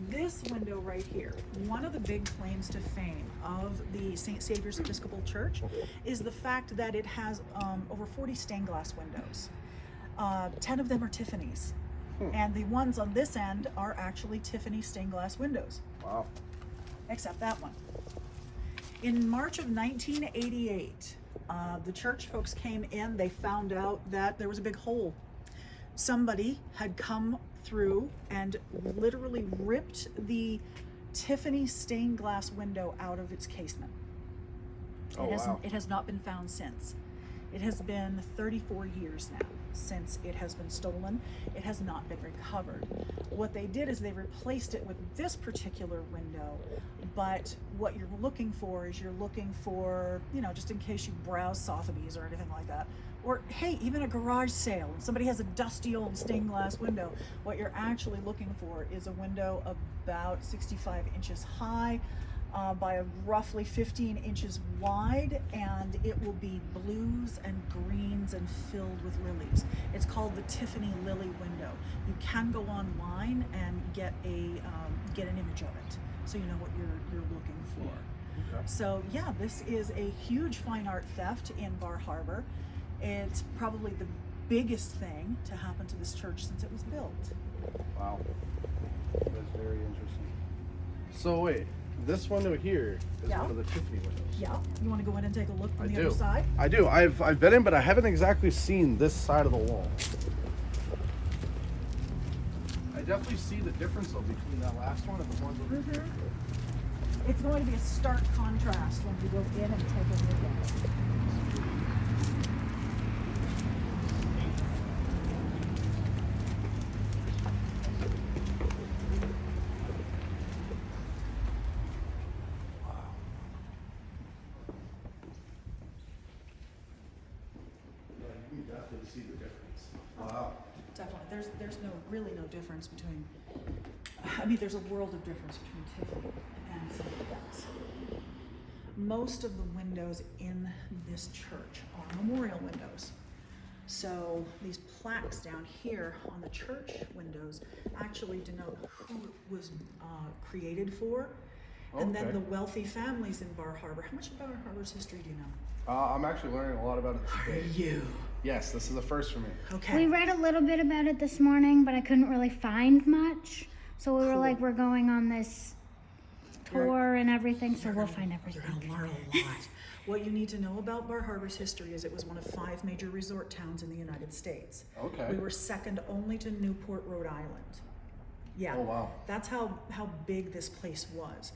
this window right here, one of the big claims to fame of the St. Saviour's Episcopal Church is the fact that it has over 40 stained glass windows. 10 of them are Tiffany's. And the ones on this end are actually Tiffany stained glass windows. Wow. Except that one. In March of 1988, the church folks came in, they found out that there was a big hole. Somebody had come through and literally ripped the Tiffany stained glass window out of its casement. It has not been found since. It has been 34 years now since it has been stolen. It has not been recovered. What they did is they replaced it with this particular window, but what you're looking for is you're looking for, you know, just in case you browse Sotheby's or anything like that, or hey, even a garage sale and somebody has a dusty old stained glass window, what you're actually looking for is a window about 65 inches high, by roughly 15 inches wide, and it will be blues and greens and filled with lilies. It's called the Tiffany Lily window. You can go online and get an image of it, so you know what you're looking for. Okay. So yeah, this is a huge fine art theft in Bar Harbor. It's probably the biggest thing to happen to this church since it was built. Wow. That's very interesting. So wait, this window here is Yeah. one of the Tiffany windows. Yeah, you want to go in and take a look from I the do. other side? I do. I've been in, but I haven't exactly seen this side of the wall. I definitely see the difference though between that last one and the ones over here. It's going to be a stark contrast when you go in and take a look at it. You can definitely see the difference. Wow. Definitely. There's really no difference between, I mean, there's a world of difference between Tiffany and something else. Most of the windows in this church are memorial windows. So these plaques down here on the church windows actually denote who it was created for. And then Okay. the wealthy families in Bar Harbor. How much about Bar Harbor's history do you know? I'm actually learning a lot about it today. You. Yes, this is a first for me. Okay. We read a little bit about it this morning, but I couldn't really find much. So we were Cool. like, we're going on this tour and everything, so we'll find You're everything. going to learn a lot. What you need to know about Bar Harbor's history is it was one of 5 major resort towns in the United States. Okay. We were second only to Newport, Rhode Island. Yeah. Oh, wow. That's how big this place was.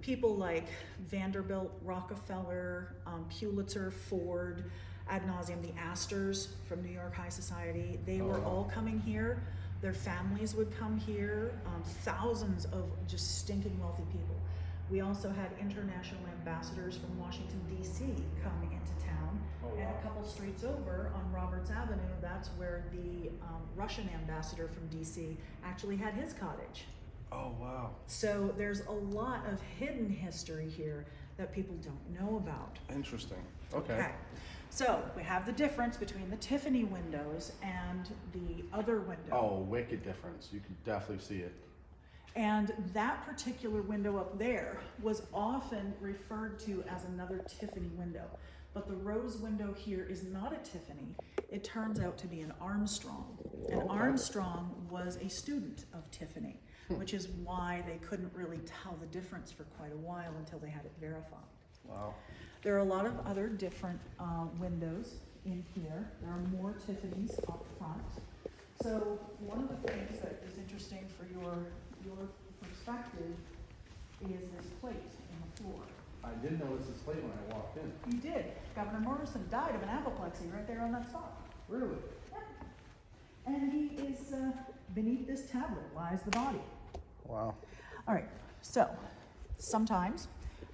People like Vanderbilt, Rockefeller, Pulitzer, Ford, ad nauseum, the Astors from New York High Society, they were wow. all coming here. Their families would come here. Thousands of just stinking wealthy people. We also had international ambassadors from Washington, D.C. come into town. Oh, And wow. a couple streets over on Roberts Avenue, that's where the Russian ambassador from D.C. actually had his cottage. Oh, wow. So there's a lot of hidden history here that people don't know about. Interesting. Okay. So we have the difference between the Tiffany windows and the other window. Oh, wicked difference. You can definitely see it. And that particular window up there was often referred to as another Tiffany window. But the rose window here is not a Tiffany. It turns out to be an Armstrong. And Okay. Armstrong was a student of Tiffany, which is why they couldn't really tell the difference for quite a while until they had it verified. Wow. There are a lot of other different windows in here. There are more Tiffany's up front. So one of the things that is interesting for your perspective is this plate in the floor. I did notice this plate when I walked in. You did. Governor Morrison died of an apoplexy right there on that spot. Really? Yeah. And he is, beneath this tablet lies the body. Wow. All right, so sometimes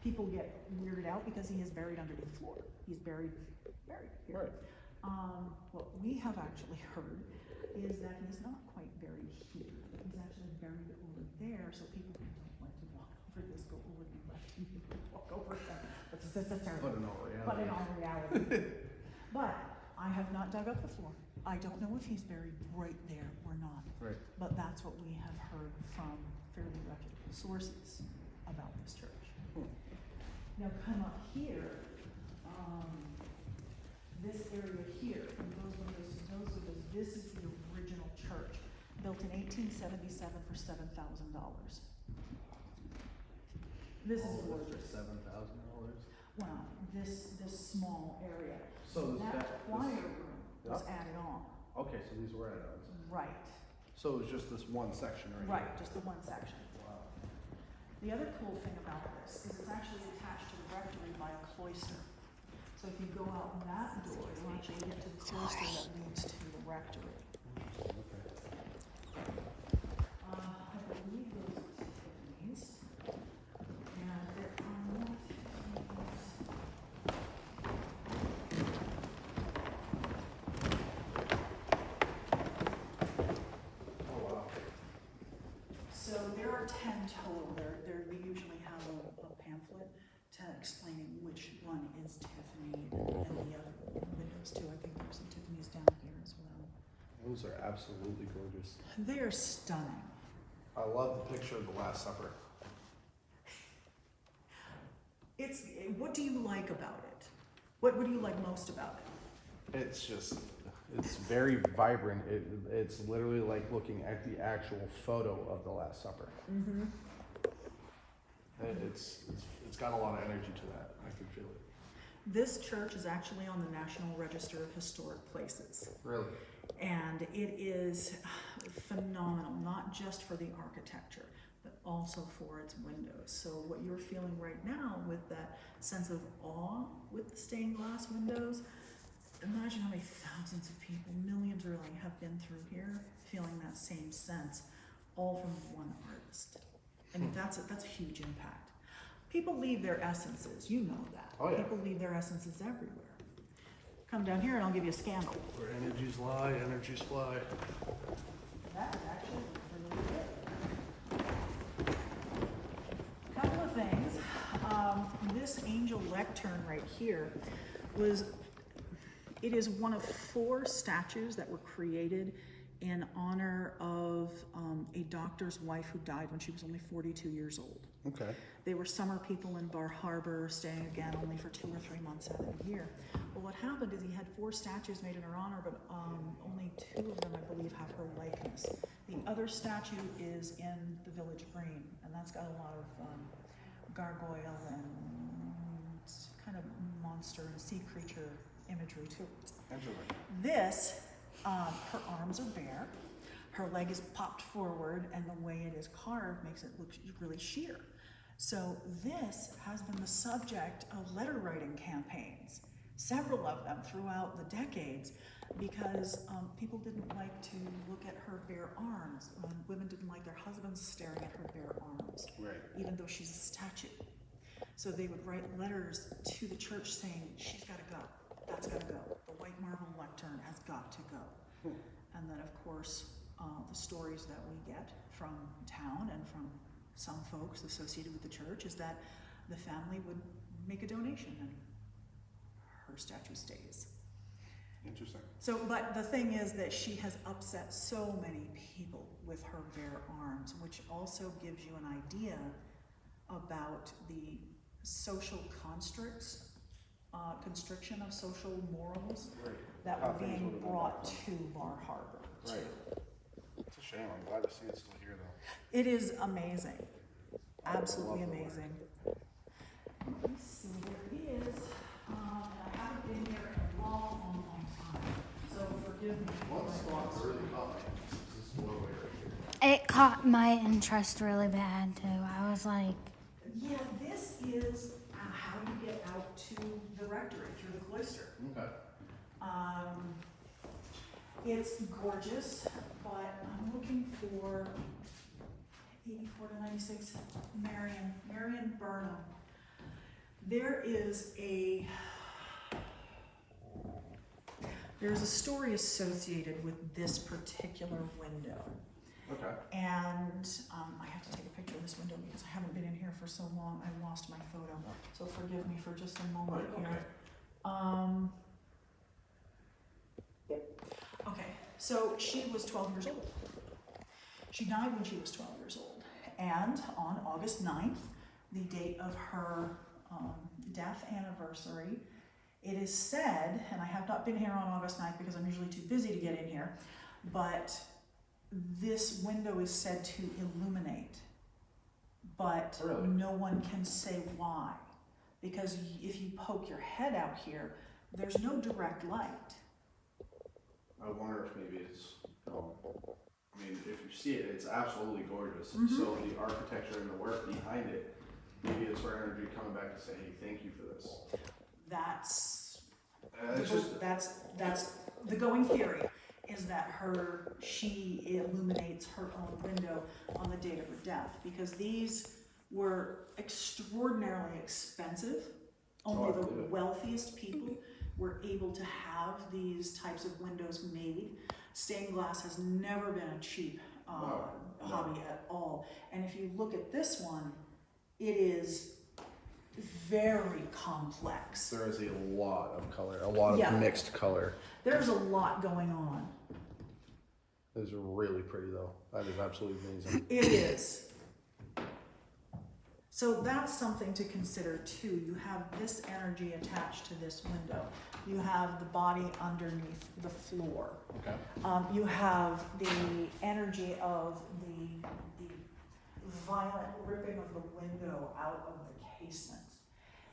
people get weirded out because he is buried underneath the floor. He's buried here. Right. What we have actually heard is that he's not quite buried here. He's actually buried over there, so people who don't like to walk over this go over the left and walk over them. That's terrible. But in all reality. But in all reality. But I have not dug up the floor. I don't know if he's buried right there or not. Right. But that's what we have heard from fairly reputable sources about this church. Now come up here, this area here, from those windows to those windows, this is the original church, built in 1877 for $7,000. This is gorgeous. $7,000. Wow, this small area. So that choir room was added on. Okay, so these were add-ons. Right, So it was just this one section right right, just the one section. here. Wow. The other cool thing about this is it's actually attached to the rectory by a cloister. So if you go out that door, you'll actually get to the cloister that leads to the rectory. Okay. I believe those are Tiffany's. And there are more Tiffany's. Oh wow. So there are 10 total. They usually have a pamphlet explaining which one is Tiffany and the other windows too. I think there's some Tiffany's down here as well. Those are absolutely gorgeous. They are stunning. I love the picture of the Last Supper. What do you like about it? What do you like most about it? It's very vibrant. It's literally like looking at the actual photo of the Last Supper. Mm-hmm. It's got a lot of energy to that. I can feel it. This church is actually on the National Register of Historic Places. Really? And it is phenomenal, not just for the architecture, but also for its windows. So what you're feeling right now with that sense of awe with the stained glass windows, imagine how many thousands of people, millions really, have been through here feeling that same sense, all from one artist. I mean, that's a huge impact. People leave their essences, you know that. Oh, yeah. People leave their essences everywhere. Come down here and I'll give you a scandal. Where energies lie, energies fly. That is actually really good. Couple of things. This angel lectern right here it is one of 4 statues that were created in honor of a doctor's wife who died when she was only 42 years old. Okay. They were summer people in Bar Harbor, staying again only for 2 or 3 months out of the year. Well, what happened is he had 4 statues made in her honor, but only 2 of them, I believe, have her likeness. The other statue is in the Village Green, and that's got a lot of gargoyle and kind of monster and sea creature imagery to it. Interesting. This, her arms are bare, her leg is popped forward, and the way it is carved makes it look really sheer. So this has been the subject of letter writing campaigns, several of them throughout the decades, because people didn't like to look at her bare arms. Women didn't like their husbands staring at her bare arms, Right. even though she's a statue. So they would write letters to the church saying, she's got to go, that's got to go. The white marble lectern has got to go. And then, of course, the stories that we get from town and from some folks associated with the church is that the family would make a donation and her statue stays. Interesting. So, but the thing is that she has upset so many people with her bare arms, which also gives you an idea about the social constructs, constriction of social morals Right. that How were things being would've been brought back to Bar Harbor. too. Right. It's a shame. I'm glad to see it's still here, though. It is amazing, absolutely love the amazing. Let me see where it is. And I haven't been here in a long, long time, so forgive me. One spot that really caught my interest is this doorway right here. It caught my interest really bad too. I was like, Yeah, this is how you get out to the rectory through the cloister. Okay. It's gorgeous, but I'm looking for 84 to 96 Marion Burnham. There's a story associated with this particular window. Okay. And I have to take a picture of this window because I haven't been in here for so long. I lost my photo. So forgive me for just a moment Right, here. Okay, so she was 12 years old. She died when she was 12 years old. And on August 9th, the date of her death anniversary, it is said, and I have not been here on August 9th because I'm usually too busy to get in here, but this window is said to illuminate, but Really? no one can say why. Because if you poke your head out here, there's no direct light. I wonder if maybe it's, I mean, if you see it, it's absolutely gorgeous. Mhm. So the architecture and the work behind it, maybe it's her energy coming back to say, hey, thank you for this. That's It's just, that's the going theory, is that she illuminates her own window on the date of her death, because these were extraordinarily expensive. Only I the believe it. wealthiest people were able to have these types of windows made. Stained glass has never been a cheap No. hobby at all. And if you look at this one, it is very complex. there is a lot of color, a lot of Yeah. mixed color. There's a lot going on. It is really pretty though. That is absolutely amazing. It is. So that's something to consider too. You have this energy attached to this window. You have the body underneath the floor. Okay. You have the energy of the violent ripping of the window out of the casement.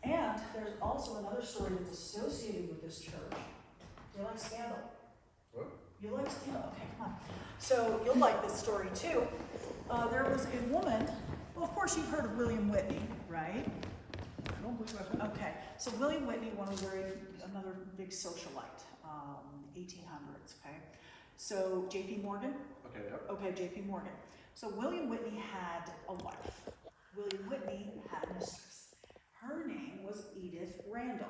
And there's also another story that's associated with this church. Do you like Scandal? What? You like Scandal? Okay, come on. So you'll like this story too. There was a woman, well, of course you've heard of William Whitney, right? I don't believe that's it. Okay, so William Whitney, another big socialite, 1800s, okay? So J.P. Morgan, Okay, yep. okay, J.P. Morgan. So William Whitney had a wife. William Whitney had a mistress. Her name was Edith Randolph.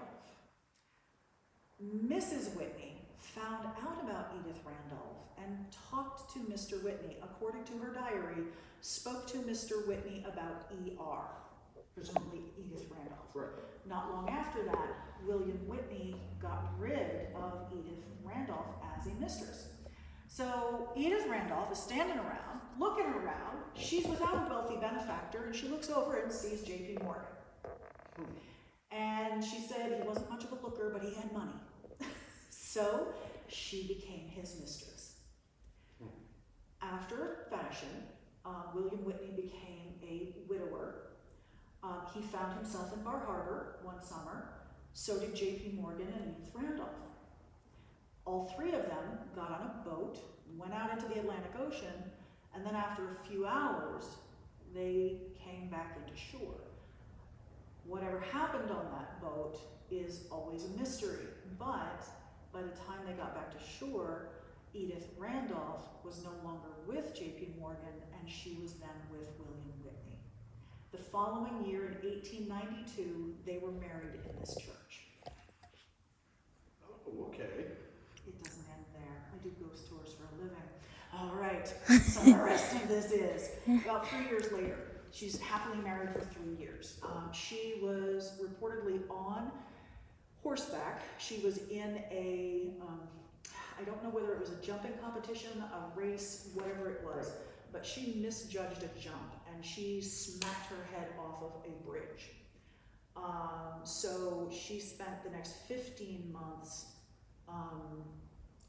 Mrs. Whitney found out about Edith Randolph and talked to Mr. Whitney. According to her diary, spoke to Mr. Whitney about E.R., presumably Edith Randolph. Right. Not long after that, William Whitney got rid of Edith Randolph as a mistress. So Edith Randolph is standing around, looking around. She's without a wealthy benefactor, and she looks over and sees J.P. Morgan. And she said he wasn't much of a looker, but he had money. So she became his mistress. After fashion, William Whitney became a widower. He found himself in Bar Harbor one summer. So did J.P. Morgan and Edith Randolph. All three of them got on a boat, went out into the Atlantic Ocean, and then after a few hours, they came back into shore. Whatever happened on that boat is always a mystery, but by the time they got back to shore, Edith Randolph was no longer with J.P. Morgan, and she was then with William Whitney. The following year, in 1892, they were married in this church. Oh, okay. It doesn't end there. I do ghost tours for a living. All right, so the rest of this is, about 3 years later, she's happily married for 3 years. She was reportedly on horseback. She was in a, I don't know whether it was a jumping competition, a race, whatever it was, but she misjudged a jump and she smacked her head off of a bridge. So she spent the next 15 months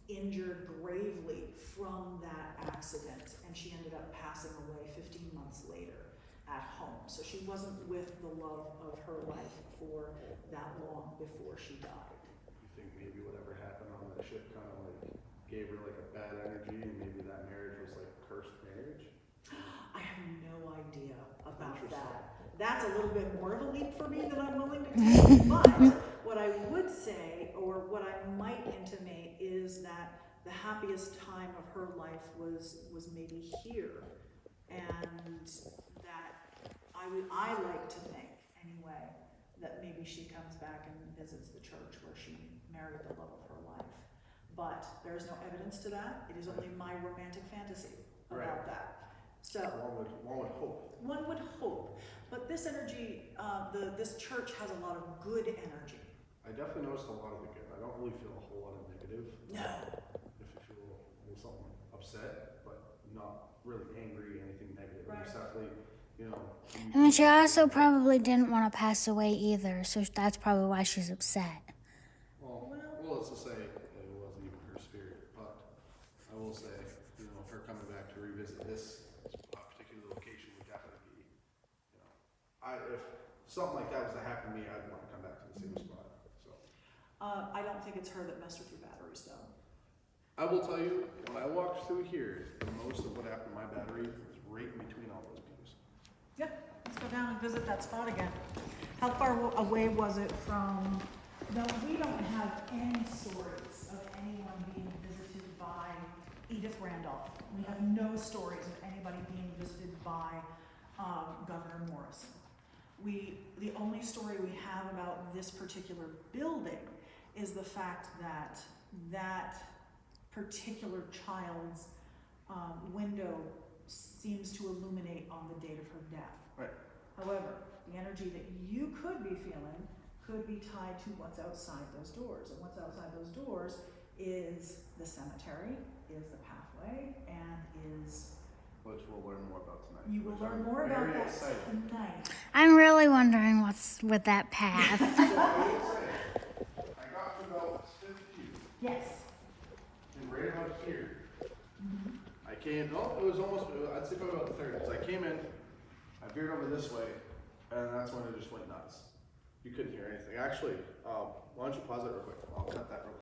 injured gravely from that accident, and she ended up passing away 15 months later at home. So she wasn't with the love of her life for that long before she died. You think maybe whatever happened on that ship kind of like gave her like a bad energy, and maybe that marriage was like a cursed marriage? I have no idea about that. That's a little bit more of a leap for me than I'm willing to take. But what I would say, or what I might intimate, is that the happiest time of her life was maybe here, and that I like to think anyway that maybe she comes back and visits the church where she married the love of her life. But there is no evidence to that. It is only my romantic fantasy about that. So One would hope. one would hope, but this energy, this church has a lot of good energy. I definitely noticed a lot of the good. I don't really feel a whole lot of negative. No. If you feel a little something upset, but not really angry, anything negative. Right. There's definitely you know. I mean, she also probably didn't want to pass away either, so that's probably why she's upset. Well, let's just say it wasn't even her spirit, but I will say, you know, her coming back to revisit this particular location would definitely be, you know, if something like that was to happen to me, I'd want to come back to the same spot. So I don't think it's her that messed with your batteries, though. I will tell you, when I walked through here, most of what happened to my battery was right in between all those beams. Yeah, let's go down and visit that spot again. How far away was it from? No, we don't have any stories of anyone being visited by Edith Randolph. We have no stories of anybody being visited by Governor Morrison. The only story we have about this particular building is the fact that that particular child's window seems to illuminate on the date of her death. Right. However, the energy that you could be feeling could be tied to what's outside those doors. And what's outside those doors is the cemetery, is the pathway, and is... Which we'll learn more about tonight. You will Which learn I'm more about very that excited. tonight. I'm really wondering what's with that path. So I will say, I got to about 50, Yes. and right about here, I came, no, it was almost, I'd say probably about the 30s. I came in, I veered over this way, and that's when it just went nuts. You couldn't hear anything. Actually, why don't you pause it real quick? I'll cut that real quick.